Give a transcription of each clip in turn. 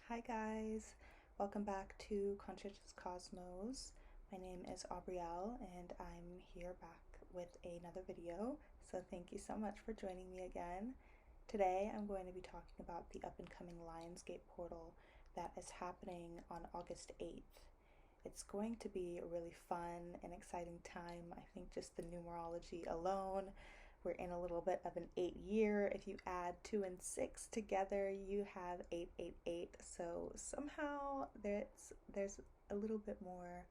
Hi guys, welcome back to Conscientious Cosmos. My name is Aubrielle and I'm here back with another video, so thank you so much for joining me again. Today I'm going to be talking about the up and coming Lionsgate portal that is happening on August 8th. It's going to be a really fun and exciting time. I think just the numerology alone, we're in a little bit of an 8 year. If you add 2 and 6 together, you have 888. So somehow there's a little bit more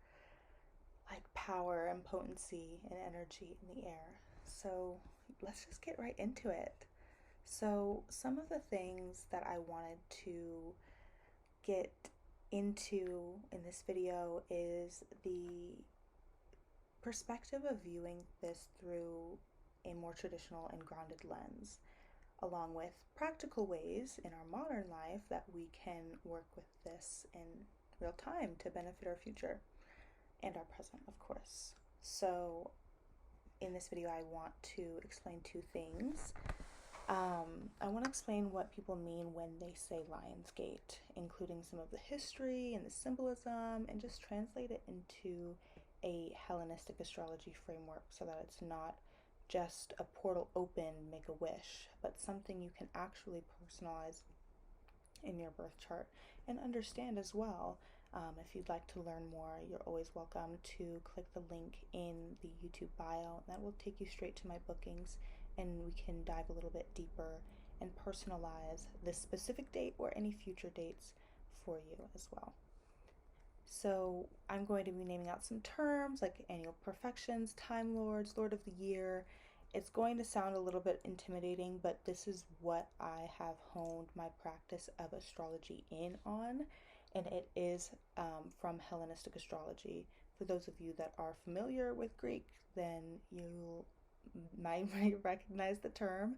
like power and potency and energy in the air. So let's just get right into it. So some of the things that I wanted to get into in this video is the perspective of viewing this through a more traditional and grounded lens, along with practical ways in our modern life that we can work with this in real time to benefit our future and our present, of course. So in this video, I want to explain two things. I want to explain what people mean when they say Lionsgate, including some of the history and the symbolism, and just translate it into a Hellenistic astrology framework so that it's not just a portal open, make a wish, but something you can actually personalize in your birth chart and understand as well. If you'd like to learn more, you're always welcome to click the link in the YouTube bio. That will take you straight to my bookings, and we can dive a little bit deeper and personalize this specific date or any future dates for you as well. So I'm going to be naming out some terms like annual perfections, time lords, lord of the year. It's going to sound a little bit intimidating, but this is what I have honed my practice of astrology in on, and it is from Hellenistic astrology. For those of you that are familiar with Greek, then you might recognize the term.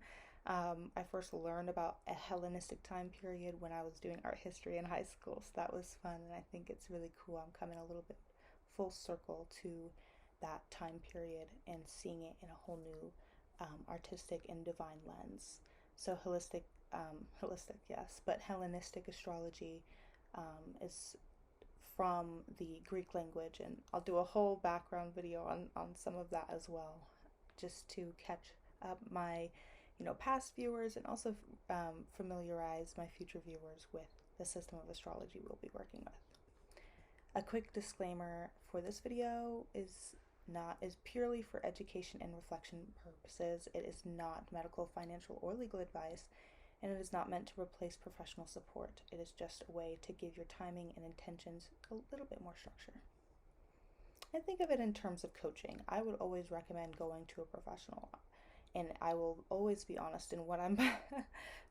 I first learned about a Hellenistic time period when I was doing art history in high school, so that was fun, and I think it's really cool. I'm coming a little bit full circle to that time period and seeing it in a whole new artistic and divine lens. So holistic, yes, but Hellenistic astrology is from the Greek language, and I'll do a whole background video on some of that as well, just to catch up my past viewers and also familiarize my future viewers with the system of astrology we'll be working with. A quick disclaimer for this video is purely for education and reflection purposes. It is not medical, financial, or legal advice, and it is not meant to replace professional support. It is just a way to give your timing and intentions a little bit more structure. And think of it in terms of coaching. I would always recommend going to a professional, and I will always be honest in what I'm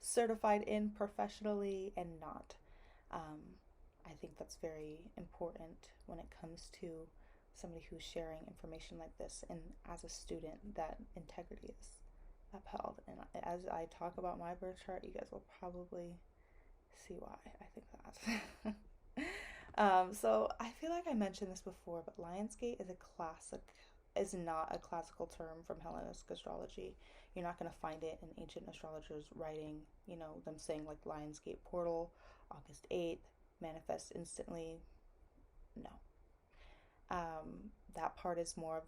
certified in professionally and not. I think that's very important when it comes to somebody who's sharing information like this, and as a student, that integrity is upheld. And as I talk about my birth chart, you guys will probably see why I think that. So I feel like I mentioned this before, but Lionsgate is not a classical term from Hellenistic astrology. You're not going to find it in ancient astrologers writing, them saying like Lionsgate portal, August 8th, manifest instantly. No. That part is more of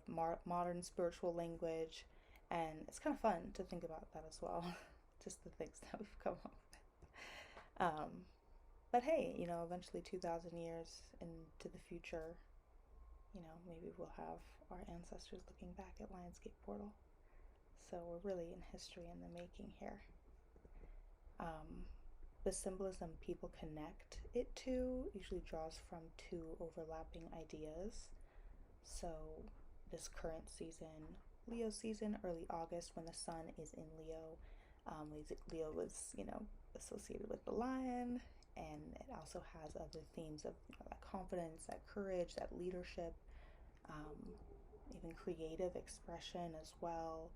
modern spiritual language, and it's kind of fun to think about that as well. Just the things that we've come up with. But hey, eventually 2,000 years into the future, maybe we'll have our ancestors looking back at Lionsgate portal. So we're really in history in the making here. The symbolism people connect it to usually draws from two overlapping ideas. So this current season, Leo season, early August, when the sun is in Leo, Leo was, associated with the lion, and it also has other themes of that confidence, that courage, that leadership, even creative expression as well.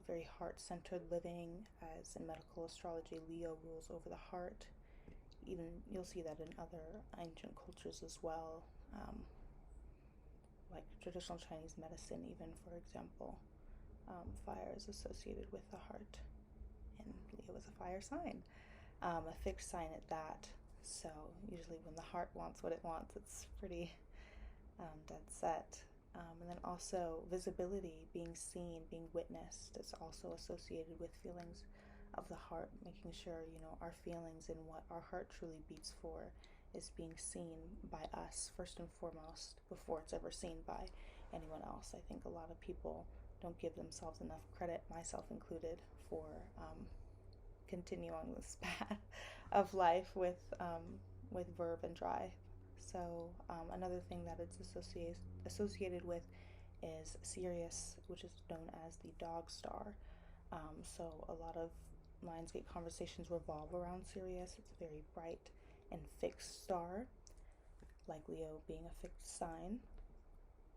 Very heart-centered living, as in medical astrology, Leo rules over the heart. Even you'll see that in other ancient cultures as well, like traditional Chinese medicine, even, for example. Fire is associated with the heart, and Leo is a fire sign, a fixed sign at that. So usually when the heart wants what it wants, it's pretty dead set. And then also visibility, being seen, being witnessed, is also associated with feelings of the heart, making sure, our feelings and what our heart truly beats for is being seen by us first and foremost before it's ever seen by anyone else. I think a lot of people don't give themselves enough credit, myself included, for continue on this path of life with verb and drive. So another thing that it's associated with is Sirius, which is known as the dog star. So a lot of Lionsgate conversations revolve around Sirius. It's a very bright and fixed star, like Leo being a fixed sign.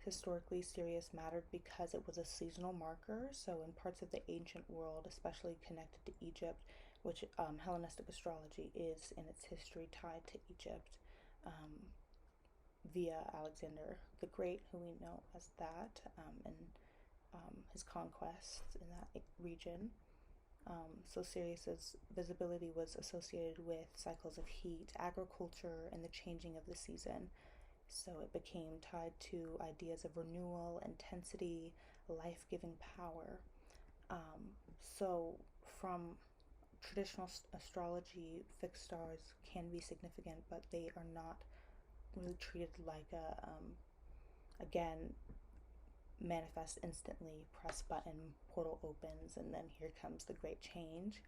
Historically, Sirius mattered because it was a seasonal marker. So in parts of the ancient world, especially connected to Egypt, which Hellenistic astrology is in its history tied to Egypt, via Alexander the Great, who we know as that, and his conquests in that region. So Sirius's visibility was associated with cycles of heat, agriculture, and the changing of the season. So it became tied to ideas of renewal, intensity, life-giving power. So from traditional astrology, fixed stars can be significant, but they are not really treated like again, manifest instantly, press button, portal opens, and then here comes the great change.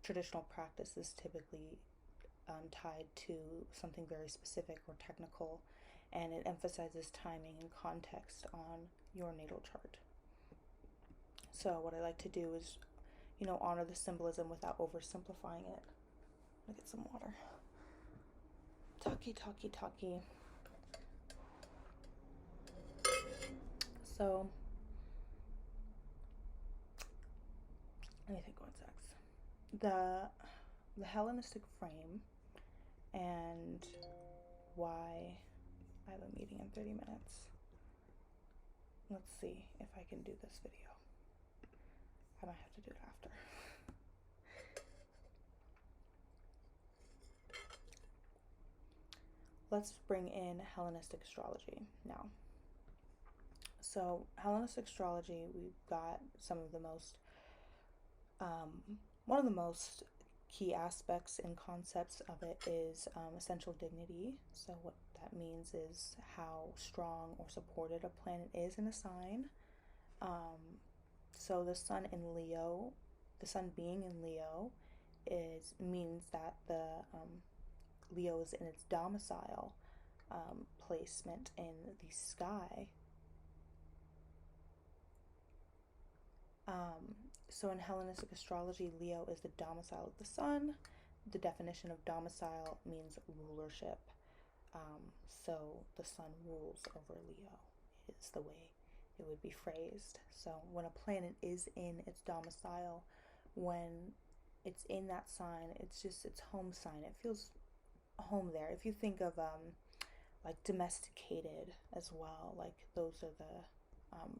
Traditional practice is typically tied to something very specific or technical, and it emphasizes timing and context on your natal chart. So what I like to do is, honor the symbolism without oversimplifying it. Let me get some water. Talkie. So, let me think one sec. The Hellenistic frame and why I have a meeting in 30 minutes. Let's see if I can do this video. I might have to do it after. Let's bring in Hellenistic astrology now. So Hellenistic astrology, we've got some of the most, one of the most key aspects and concepts of it is essential dignity. So what that means is how strong or supported a planet is in a sign. So the sun being in Leo means that the Leo is in its domicile placement in the sky. So in Hellenistic astrology, Leo is the domicile of the sun. The definition of domicile means rulership. So the sun rules over Leo is the way it would be phrased. So when a planet is in its domicile, when it's in that sign, it's just its home sign. It feels home there. If you think of like domesticated as well, like those are the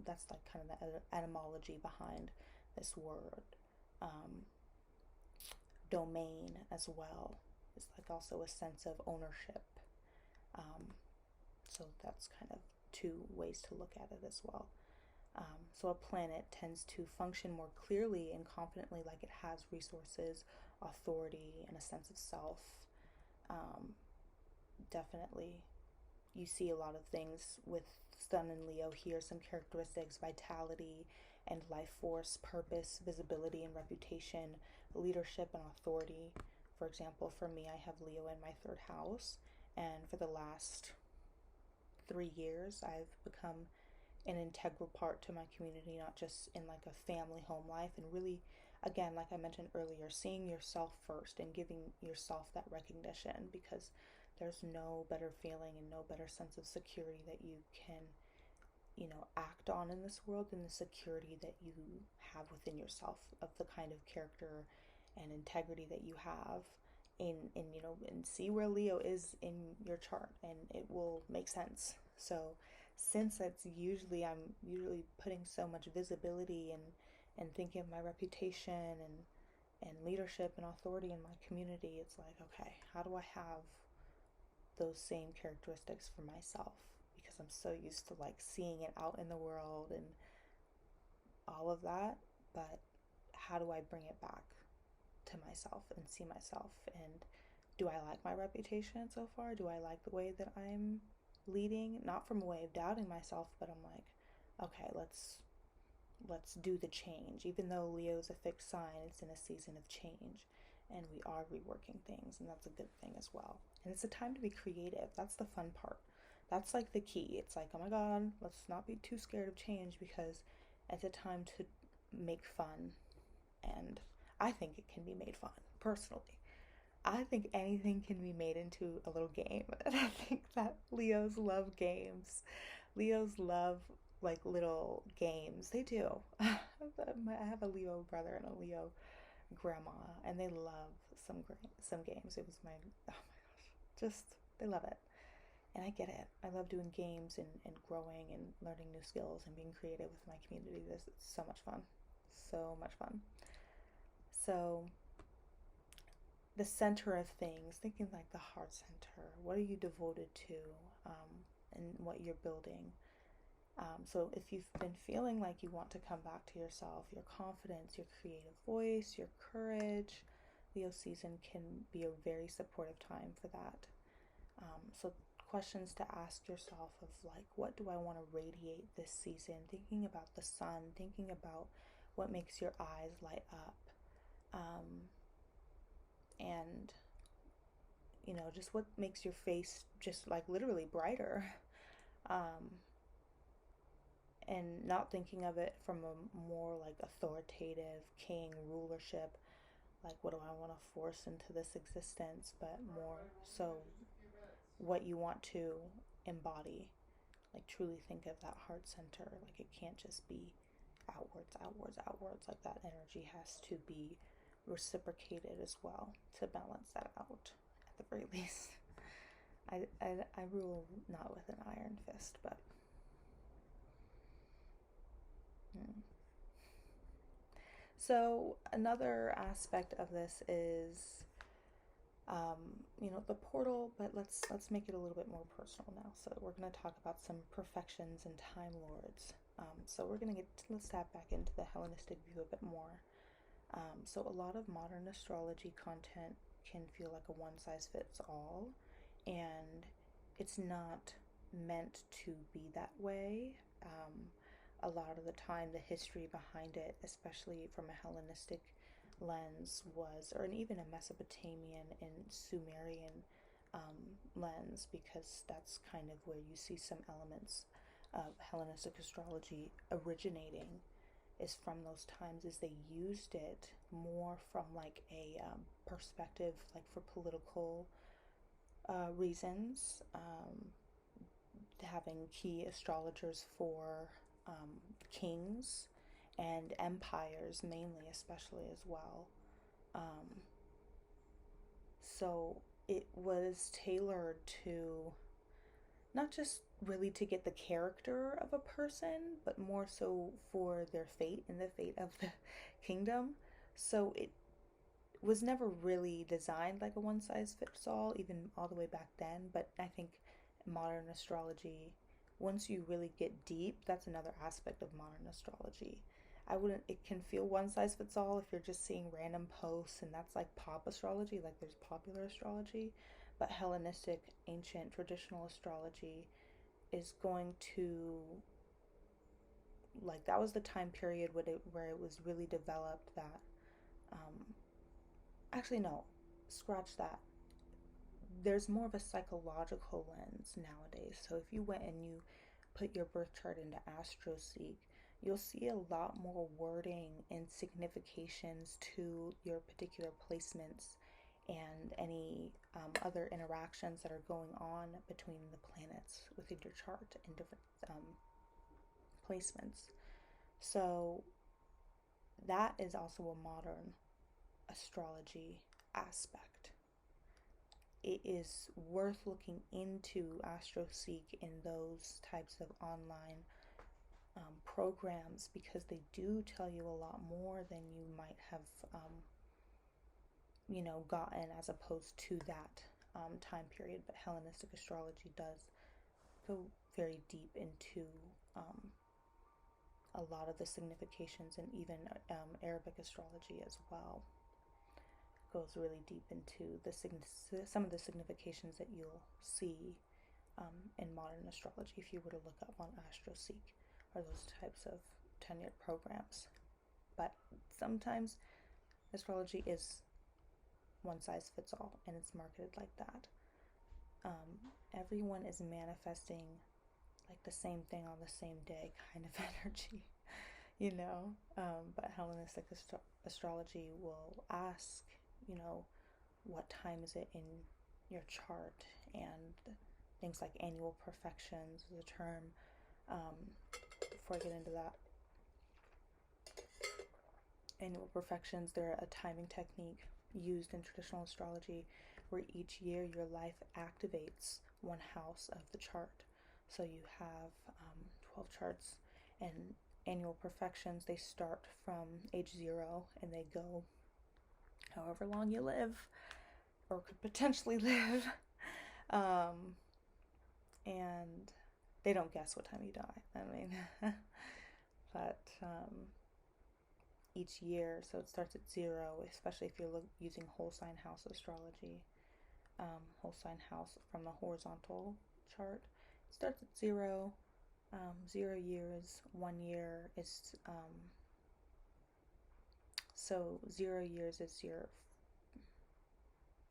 that's like kind of the etymology behind this word. Domain as well is like also a sense of ownership. So that's kind of two ways to look at it as well. So a planet tends to function more clearly and confidently, like it has resources, authority, and a sense of self. Definitely, you see a lot of things with Sun and Leo here, some characteristics: vitality and life force, purpose, visibility and reputation, leadership and authority. For example, for me, I have Leo in my 3rd house, and for the last 3 years, I've become an integral part to my community, not just in like a family home life, and really, again, like I mentioned earlier, seeing yourself first and giving yourself that recognition, because there's no better feeling and no better sense of security that you can, act on in this world than the security that you have within yourself, of the kind of character and integrity that you have and see where Leo is in your chart, and it will make sense. So since I'm usually putting so much visibility and thinking of my reputation and leadership and authority in my community, it's like, okay, how do I have those same characteristics for myself? Because I'm so used to like seeing it out in the world and all of that, but how do I bring it back to myself and see myself? And do I like my reputation so far? Do I like the way that I'm leading? Not from a way of doubting myself, but I'm like, okay, let's do the change. Even though Leo's a fixed sign, it's in a season of change, and we are reworking things, and that's a good thing as well. And it's a time to be creative. That's the fun part. That's like the key. It's like, oh my God, let's not be too scared of change, because it's a time to make fun. And I think it can be made fun, personally. I think anything can be made into a little game. And I think that Leos love games. Leos love like little games. They do. I have a Leo brother and a Leo grandma, and they love some games. It was my, oh my gosh, just they love it. And I get it. I love doing games and growing and learning new skills and being creative with my community. This is so much fun. So much fun. So the center of things, thinking like the heart center. What are you devoted to, and what you're building? So if you've been feeling like you want to come back to yourself, your confidence, your creative voice, your courage, Leo season can be a very supportive time for that. So questions to ask yourself of like, what do I want to radiate this season? Thinking about the sun, thinking about what makes your eyes light up. And just what makes your face just like literally brighter. um, and not thinking of it from a more like authoritative king rulership, like what do I want to force into this existence, but more so what you want to embody. Like truly think of that heart center. Like it can't just be outwards, outwards, outwards. Like that energy has to be reciprocated as well to balance that out at the very least. I rule not with an iron fist, but so another aspect of this is the portal, but let's make it a little bit more personal now. So we're going to talk about some perfections and time lords. So let's tap back into the Hellenistic view a bit more. So a lot of modern astrology content can feel like a one size fits all, and it's not meant to be that way. A lot of the time, the history behind it, especially from a Hellenistic lens, or even a Mesopotamian and Sumerian lens, because that's kind of where you see some elements of Hellenistic astrology originating, is from those times, is they used it more from like a perspective, like for political reasons, having key astrologers for kings and empires mainly, especially as well. Um, so it was tailored to not just really to get the character of a person, but more so for their fate and the fate of the kingdom. So it was never really designed like a one size fits all, even all the way back then. But I think modern astrology, once you really get deep, that's another aspect of modern astrology. It can feel one size fits all if you're just seeing random posts, and that's like pop astrology, like there's popular astrology. But Hellenistic, ancient, traditional astrology is going to, like, that was the time period where it was really developed that, um, actually, no, scratch that. There's more of a psychological lens nowadays. So if you went and you put your birth chart into AstroSeek, you'll see a lot more wording and significations to your particular placements and any other interactions that are going on between the planets within your chart in different placements. So that is also a modern astrology aspect. It is worth looking into AstroSeek in those types of online programs, because they do tell you a lot more than you might have gotten as opposed to that time period. But Hellenistic astrology does go very deep into a lot of the significations, and even Arabic astrology as well goes really deep into some of the significations that you'll see in modern astrology if you were to look up on AstroSeek or those types of tenured programs. But sometimes astrology is one size fits all, and it's marketed like that. Everyone is manifesting like the same thing on the same day kind of energy, but Hellenistic astrology will ask, what time is it in your chart, and things like annual perfections is a term. Before I get into that, annual perfections, they're a timing technique used in traditional astrology where each year your life activates one house of the chart. So you have 12 charts, and annual perfections, they start from age 0 and they go however long you live or could potentially live. And they don't guess what time you die. But each year, so it starts at 0, especially if you're using whole sign house astrology. Whole sign house from the horizontal chart, it starts at 0. 0 years, 1 year is so 0 years is your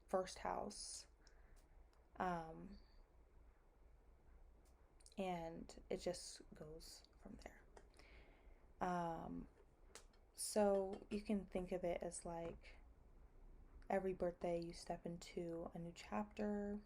first house, and it just goes from there. So you can think of it as like every birthday you step into a new chapter.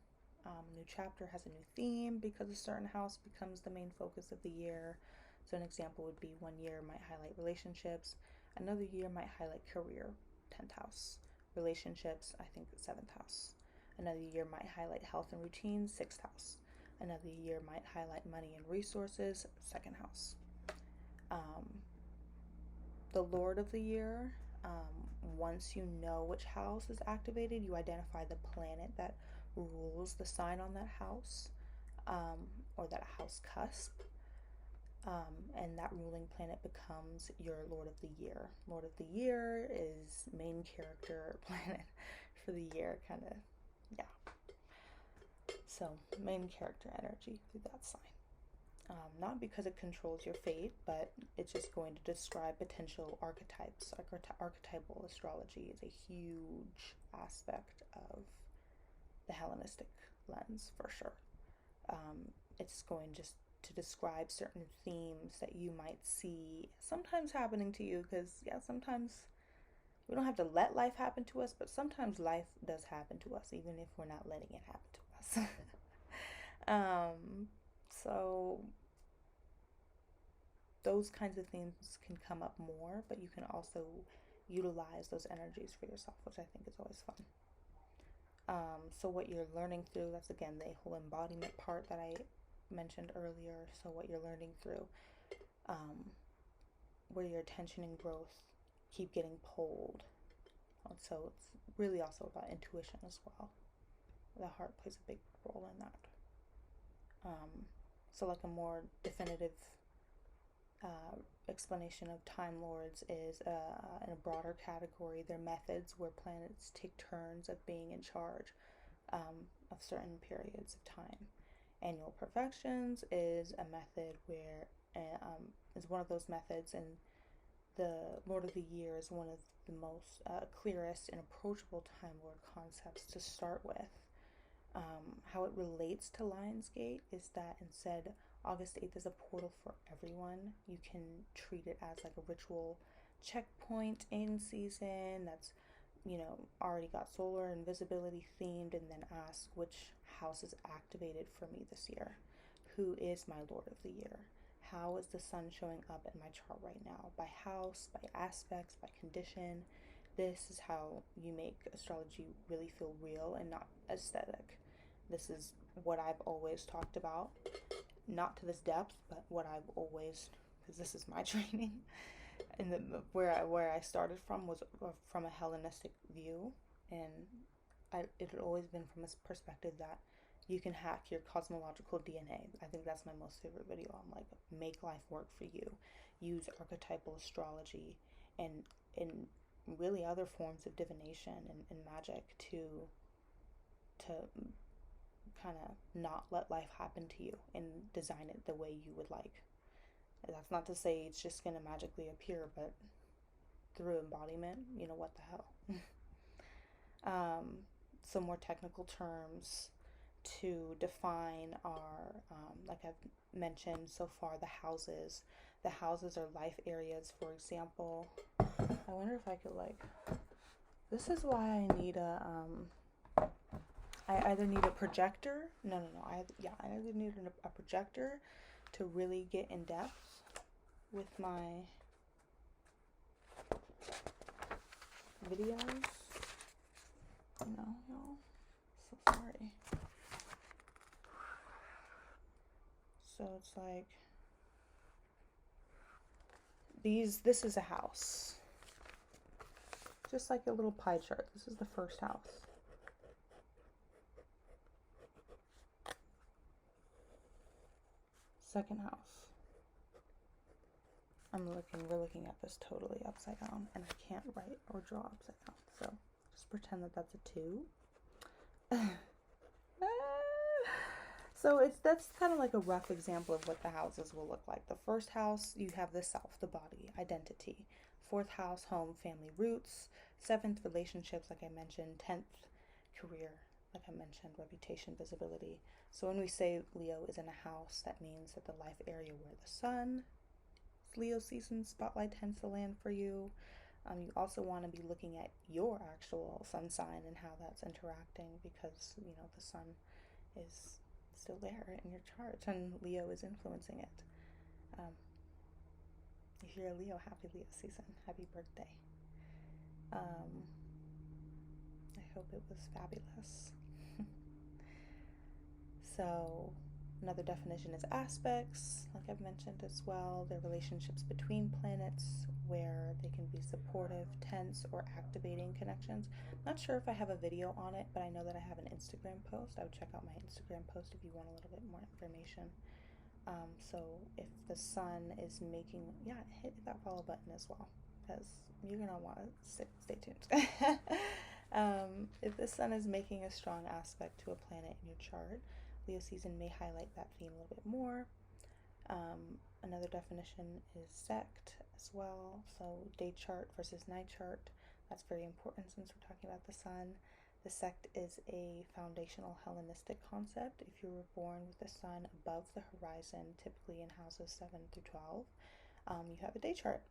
New chapter has a new theme because a certain house becomes the main focus of the year. So an example would be 1 year might highlight relationships, another year might highlight career, 10th house, relationships, I think 7th house. Another year might highlight health and routines, 6th house. Another year might highlight money and resources, 2nd house. The Lord of the year, once you know which house is activated, you identify the planet that rules the sign on that house, or that house cusp, and that ruling planet becomes your Lord of the year. Lord of the year is main character planet for the year, kind of, yeah. So main character energy through that sign. Not because it controls your fate, but it's just going to describe potential archetypes. Archetypal astrology is a huge aspect of the Hellenistic lens, for sure. It's going just to describe certain themes that you might see sometimes happening to you, because sometimes we don't have to let life happen to us, but sometimes life does happen to us, even if we're not letting it happen to us. So those kinds of themes can come up more, but you can also utilize those energies for yourself, which I think is always fun. So what you're learning through, that's again the whole embodiment part that I mentioned earlier. So what you're learning through, where your attention and growth keep getting pulled. So it's really also about intuition as well. The heart plays a big role in that. So like a more definitive explanation of Time Lords is in a broader category. They're methods where planets take turns of being in charge of certain periods of time. Annual Perfections is a method where is one of those methods, and the Lord of the Year is one of the most clearest and approachable Time Lord concepts to start with. How it relates to Lionsgate is that instead August 8th is a portal for everyone. You can treat it as like a ritual checkpoint in season that's, already got solar and visibility themed, and then ask which house is activated for me this year. Who is my Lord of the Year? How is the sun showing up in my chart right now? By house, by aspects, by condition. This is how you make astrology really feel real and not aesthetic. This is what I've always talked about. Not to this depth, but what I've always, because this is my training, and where I started from was from a Hellenistic view, and it had always been from a perspective that you can hack your cosmological DNA. I think that's my most favorite video. I'm like, make life work for you. Use archetypal astrology and really other forms of divination and magic to kind of not let life happen to you and design it the way you would like. That's not to say it's just going to magically appear, but through embodiment, what the hell. Some more technical terms to define are, like I've mentioned so far, the houses. The houses are life areas. For example, I wonder if I could this is why I need I either need a projector. No. I either need a projector to really get in depth with my videos. Y'all. So sorry. So it's like this is a house. Just like a little pie chart. This is the first house. Second house. We're looking at this totally upside down, and I can't write or draw upside down. So just pretend that that's a 2. So that's kind of like a rough example of what the houses will look like. The first house, you have the self, the body, identity. Fourth house, home, family, roots. Seventh, relationships, like I mentioned. 10th, career, like I mentioned, reputation, visibility. So when we say Leo is in a house, that means that the life area where the sun, Leo season spotlight tends to land for you. You also want to be looking at your actual sun sign and how that's interacting, because the sun is still there in your chart and Leo is influencing it. If you're a Leo, happy Leo season, happy birthday. I hope it was fabulous. So another definition is aspects, like I've mentioned as well. They're relationships between planets where they can be supportive, tense, or activating connections. I'm not sure if I have a video on it, but I know that I have an Instagram post. I would check out my Instagram post if you want a little bit more information. So if the sun is making, hit that follow button as well, because you're going to want to stay tuned. If the sun is making a strong aspect to a planet in your chart, Leo season may highlight that theme a little bit more. Another definition is sect as well. So day chart versus night chart. That's very important since we're talking about the sun. The sect is a foundational Hellenistic concept. If you were born with the sun above the horizon, typically in houses 7 through 12, you have a day chart.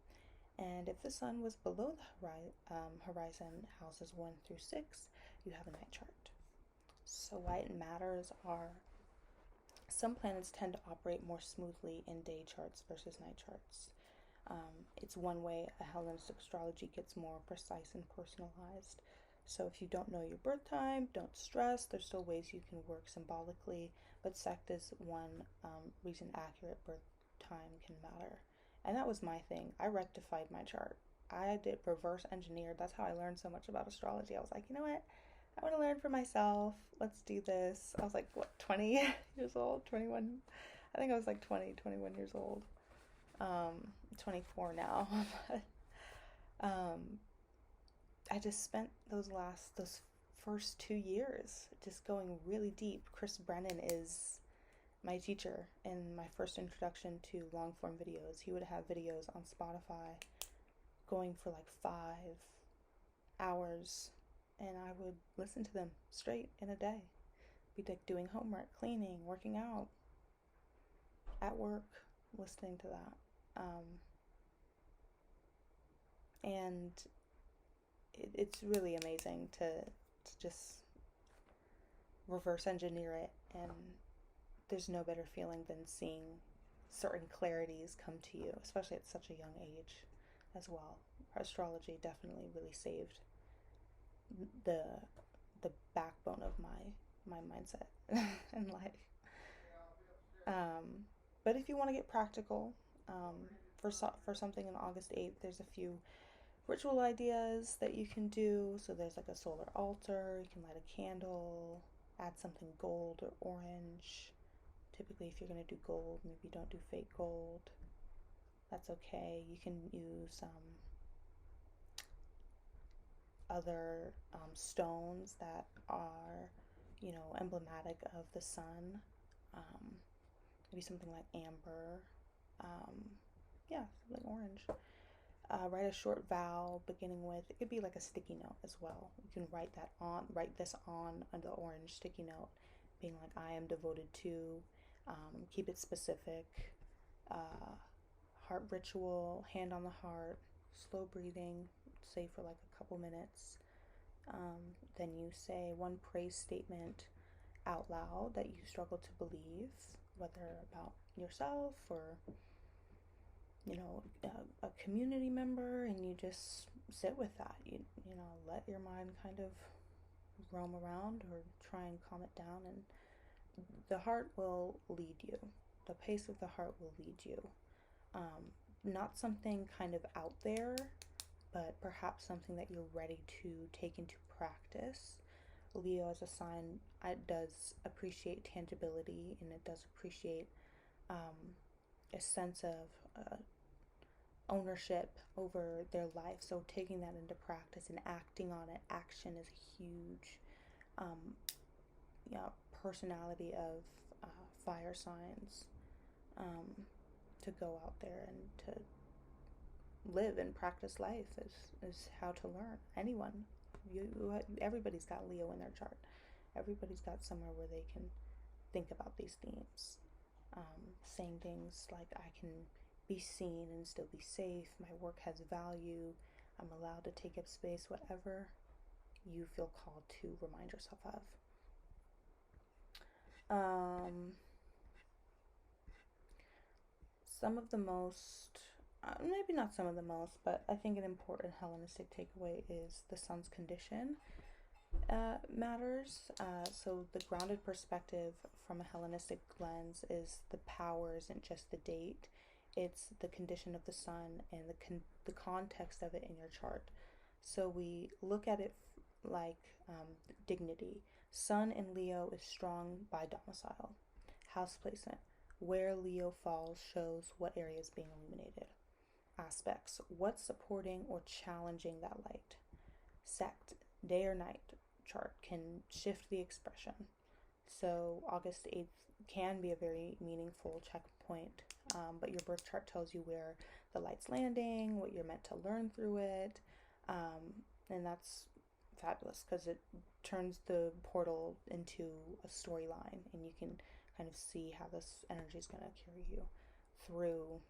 And if the sun was below the horizon, houses 1 through 6, you have a night chart. So why it matters are some planets tend to operate more smoothly in day charts versus night charts. It's one way a Hellenistic astrology gets more precise and personalized. So if you don't know your birth time, don't stress. There's still ways you can work symbolically, but sect is one reason accurate birth time can matter. And that was my thing. I rectified my chart. I did reverse engineered. That's how I learned so much about astrology. I was like, you know what? I want to learn for myself. Let's do this. I was like, 20 years old? 21? I think I was like 20, 21 years old. 24 now. I just spent those first 2 years just going really deep. Chris Brennan is my teacher in my first introduction to long form videos. He would have videos on Spotify going for like 5 hours, and I would listen to them straight in a day. Be like doing homework, cleaning, working out, at work, listening to that. And it's really amazing to just reverse engineer it, and there's no better feeling than seeing certain clarities come to you, especially at such a young age as well. Astrology definitely really saved the backbone of my mindset in life. But if you want to get practical, for something on August 8th, there's a few ritual ideas that you can do. So there's like a solar altar, you can light a candle, add something gold or orange. Typically, if you're going to do gold, maybe don't do fake gold. That's okay. You can use other stones that are, emblematic of the sun. Um, Maybe something like amber. Um, yeah, something orange. Write a short vow beginning with, it could be like a sticky note as well. You can write this on the orange sticky note, being like, I am devoted to, keep it specific. Uh, Heart ritual, hand on the heart, slow breathing, say for like a couple minutes. Then you say one praise statement out loud that you struggle to believe, whether about yourself or a community member, and you just sit with that. Let your mind kind of roam around or try and calm it down, and the heart will lead you. The pace of the heart will lead you. Not something kind of out there, but perhaps something that you're ready to take into practice. Leo as a sign, it does appreciate tangibility, and it does appreciate a sense of ownership over their life. So taking that into practice and acting on it, action is a huge um, personality of fire signs, to go out there and to live and practice life is how to learn. Anyone, everybody's got Leo in their chart. Everybody's got somewhere where they can think about these themes. Saying things like, I can be seen and still be safe, my work has value, I'm allowed to take up space, whatever you feel called to remind yourself of. Some of the most, maybe not some of the most, but I think an important Hellenistic takeaway is the sun's condition matters. So the grounded perspective from a Hellenistic lens is the power isn't just the date, it's the condition of the sun and the context of it in your chart. So we look at it like dignity. Sun in Leo is strong by domicile. House placement. Where Leo falls shows what area is being illuminated. Aspects. What's supporting or challenging that light? Sect. Day or night chart can shift the expression. So August 8th can be a very meaningful checkpoint, but your birth chart tells you where the light's landing, what you're meant to learn through it, and that's fabulous because it turns the portal into a storyline, and you can kind of see how this energy is going to carry you through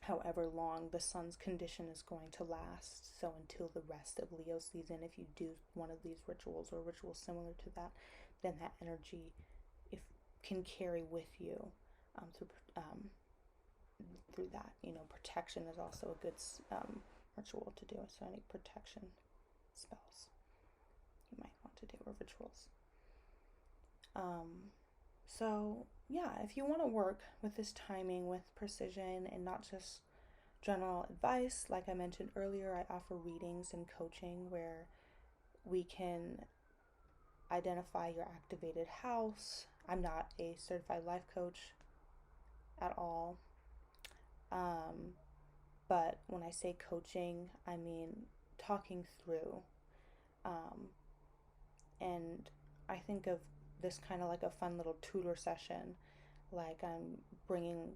however long the sun's condition is going to last. So until the rest of Leo season, if you do one of these rituals or rituals similar to that, then that energy can carry with you through that. Protection is also a good ritual to do. So any protection spells you might want to do, or rituals. So yeah, if you want to work with this timing with precision and not just general advice, like I mentioned earlier, I offer readings and coaching where we can identify your activated house. I'm not a certified life coach at all. But when I say coaching, I mean talking through. And I think of this kind of like a fun little tutor session. Like I'm bringing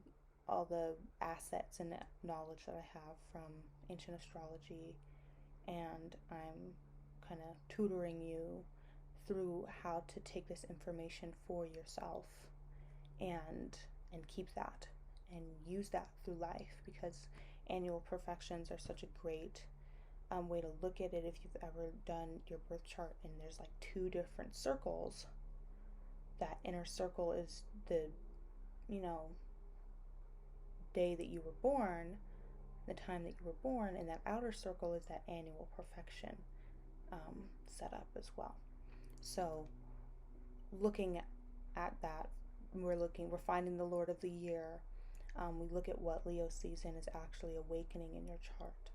all the assets and knowledge that I have from ancient astrology, and I'm kind of tutoring you through how to take this information for yourself and keep that and use that through life, because annual perfections are such a great way to look at it. If you've ever done your birth chart and there's like two different circles, that inner circle is the day that you were born, the time that you were born, and that outer circle is that annual perfection set up as well. So looking at that, we're finding the Lord of the Year. We look at what Leo season is actually awakening in your chart.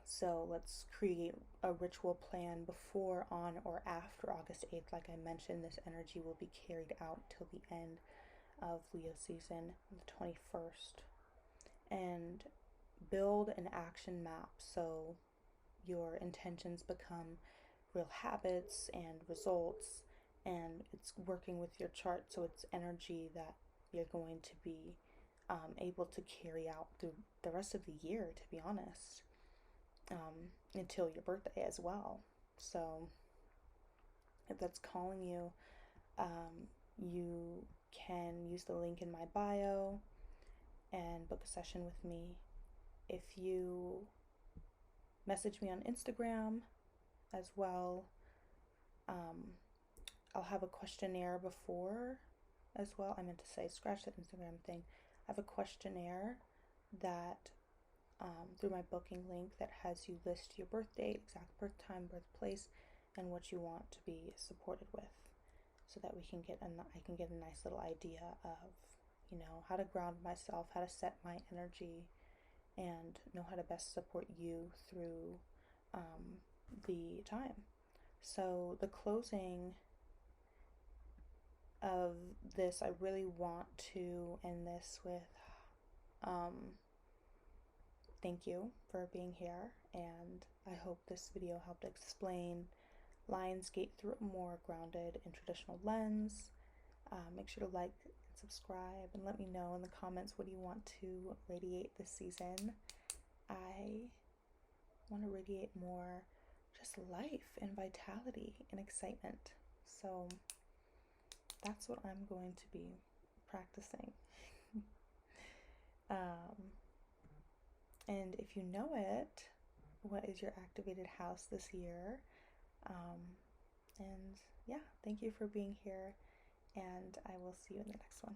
So let's create a ritual plan before, on, or after August 8th. Like I mentioned, this energy will be carried out till the end of Leo season, the 21st. And build an action map so your intentions become real habits and results, and it's working with your chart, so it's energy that you're going to be able to carry out through the rest of the year, to be honest, until your birthday as well. So if that's calling you, you can use the link in my bio and book a session with me. If you message me on Instagram as well, I'll have a questionnaire before as well. I meant to say, scratch that Instagram thing. I have a questionnaire that through my booking link that has you list your birth date, exact birth time, birthplace, and what you want to be supported with, so that I can get a nice little idea of, how to ground myself, how to set my energy, and know how to best support you through the time. So the closing of this, I really want to end this with thank you for being here, and I hope this video helped explain Lionsgate through a more grounded and traditional lens. Make sure to like and subscribe, and let me know in the comments, what do you want to radiate this season. I want to radiate more just life and vitality and excitement. So that's what I'm going to be practicing. And if you know it, what is your activated house this year? And yeah, thank you for being here, and I will see you in the next one.